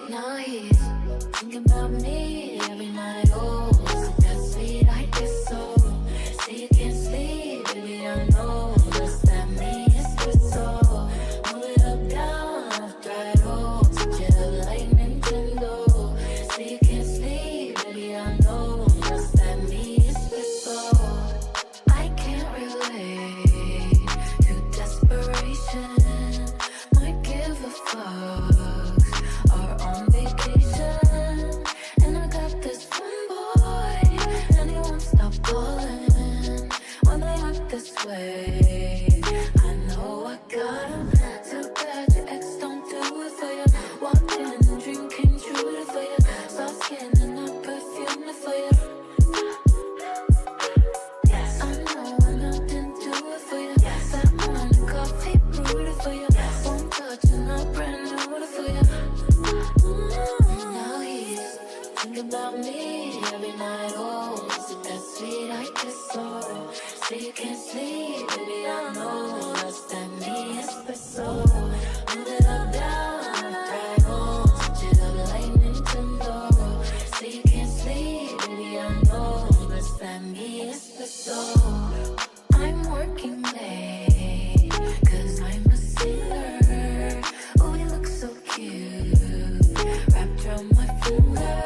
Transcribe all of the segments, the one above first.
Now he's thinking about me every night. Oh, isn't that sweet? I guess so. Say you can't sleep, baby, I know. Does that mean it's so? Move it up, down, left, right, oh. Switch it up like Nintendo. Say you can't sleep, baby, I know. Does that mean it's so? I can't relate to desperation. Might give a fuck. Are on vacation, and I got this one boy, and he won't stop calling when they act this way. I know I got him. Too bad your ex don't do it for you. Walked in and the dream came true for you. Soft skin and I perfume it for you. I know I didn't do it for you. That morning coffee brewed it for you. One touch and I brand new it for you. Now he's thinking about me every night. Oh, is it that sweet? I guess so. Say you can't sleep, baby, I know. Does that mean espresso? Move it up, down, left, right, oh. Switch it up like Nintendo. Say you can't sleep, baby, I know. Does that mean espresso? I'm working late, 'cause I'm a singer. Oh, you look so cute, wrapped around my finger.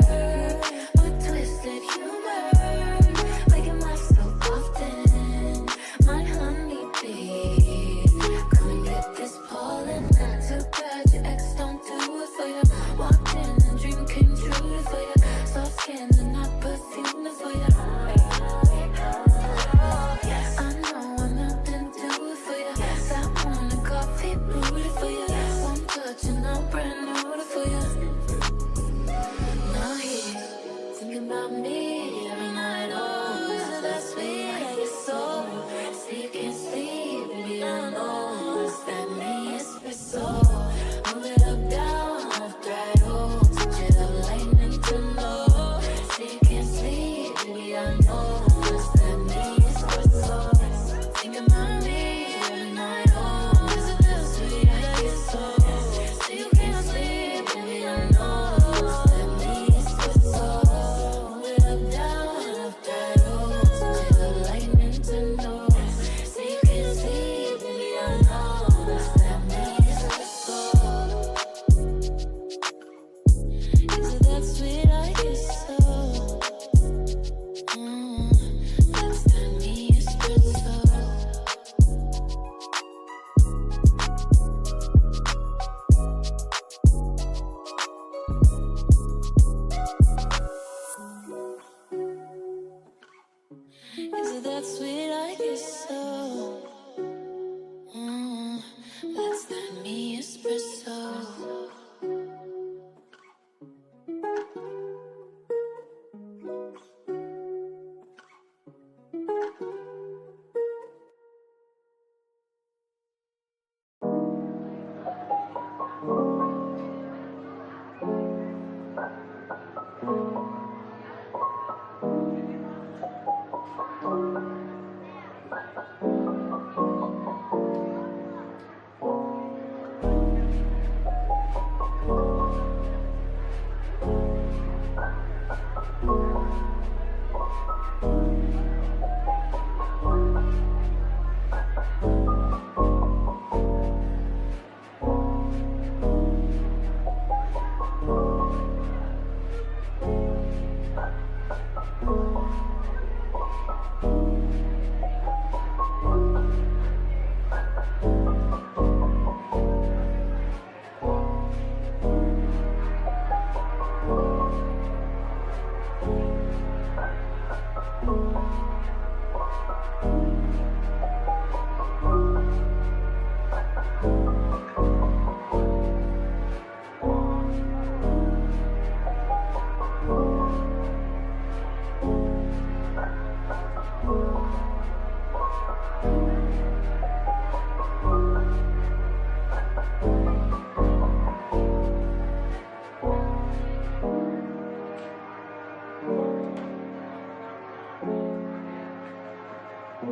My twisted humor, making laugh so often. My honeybee, come and get this pollen. Too bad your ex don't do it for you. Walked in and dream came true for you. Soft skin and I perfume it for you. I know I'm not didn't do it for you. That morning coffee brewed it for you. One touch and I brand new it for you. Now he's thinking about me every night. Oh, is it that sweet? I guess so. Say you can't sleep, baby, I know. Does that mean espresso? Move it up, down, left, right, oh. Switch it up like Nintendo. Say you can't sleep, baby, I know. Does that mean espresso? Thinking about me every night. Oh, is it that sweet? I guess so. Say you can't sleep, baby, I know. Does that mean espresso? Move it up, down, left, right, oh. Switch it up like Nintendo. Say you can't sleep, baby, I know. Does that mean espresso? Is it that sweet? I guess so. Does that mean espresso? Is it that sweet? I guess so. That's that me espresso. Now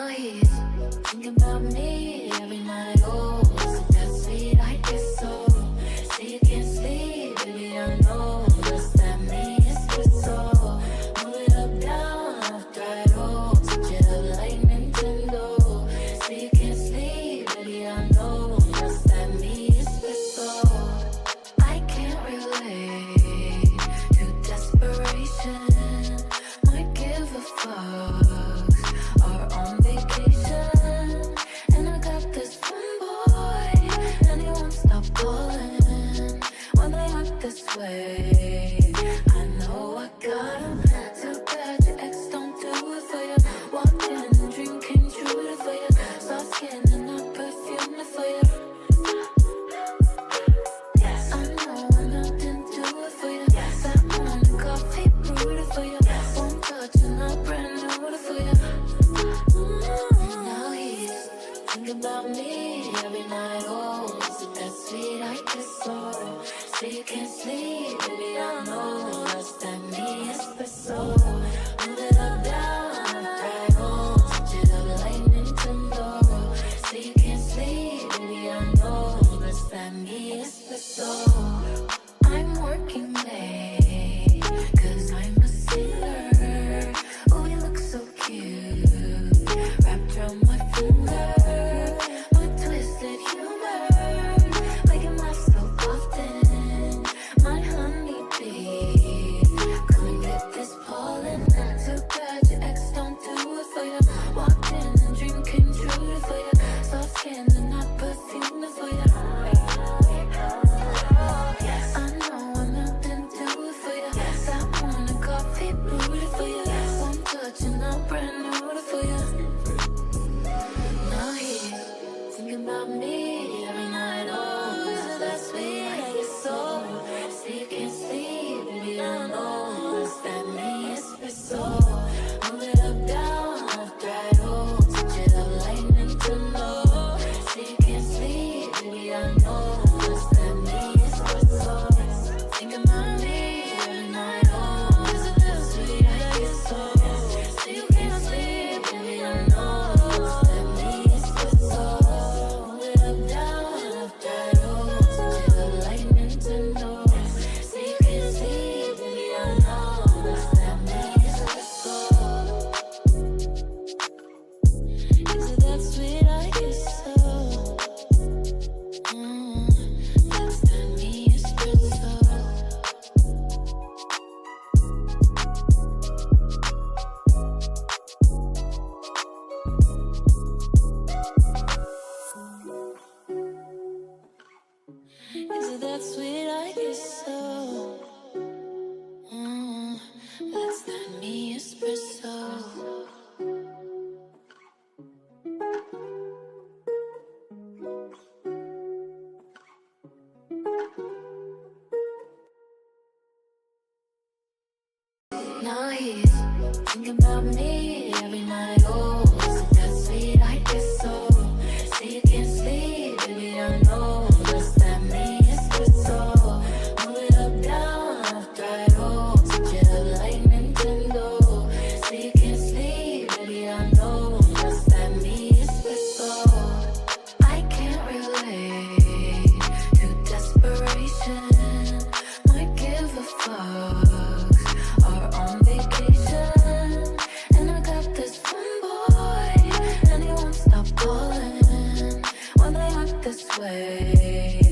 he's thinking about me every night. Oh, isn't that sweet? I guess so. Say you can't sleep, baby, I know. Does that mean it's so? Move it up, down, left, right, oh. Switch it up like Nintendo. Say you can't sleep, baby, I know. Does that mean it's so? I can't relate to desperation. Might give a fuck. Are on vacation, and I got this one boy, and he won't stop calling when they act this way. I know I got him. Too bad your ex don't do it for you. Walked in and dream came true for you. Soft skin and I perfume it for you. I know I didn't do it for you. Sat on the coffee, brewed it for you. One touch and I brand new it for you. Now he's thinking about me every night. Oh, is it that sweet? I guess so. Say you can't sleep, baby, I know. That's that me espresso. Move it up, down, left, right, oh. Switch it up like Nintendo. Say you can't sleep, baby, I know. That's that me espresso. I'm working late, 'cause I'm a singer. Oh, you look so cute, wrapped around my finger. My twisted humor, making laugh so often. My honeybee, come and get this pollen. Too bad your ex don't do it for you. Walked in and dream came true for you. Soft skin and I perfume it for you. I know I'm nothing to do it for you. Sat on a coffee, brewed it for you. One touch and I brand new it for you. Now he's thinking about me every night. Oh, is it that sweet? I guess so. Say you can't sleep, baby, I know. It's that me espresso. Move it up, down, left, right, oh. Switch it up like Nintendo. Say you can't sleep, baby, I know. It's that me espresso. Thinking about me every night. Oh, is it that sweet? I guess so. Say you can't sleep, baby, I know. It's that me espresso. Move it up, down, left, right, oh. Switch it up like Nintendo. Say you can't sleep, baby, I know. It's that me espresso. Is it that sweet? I guess so. That's that me espresso. Is it that sweet? I guess so. That's that me espresso. Now he's thinking about me every night. Oh, is it that sweet? I guess so. Say you can't sleep, baby, I know. That's that me espresso. this way.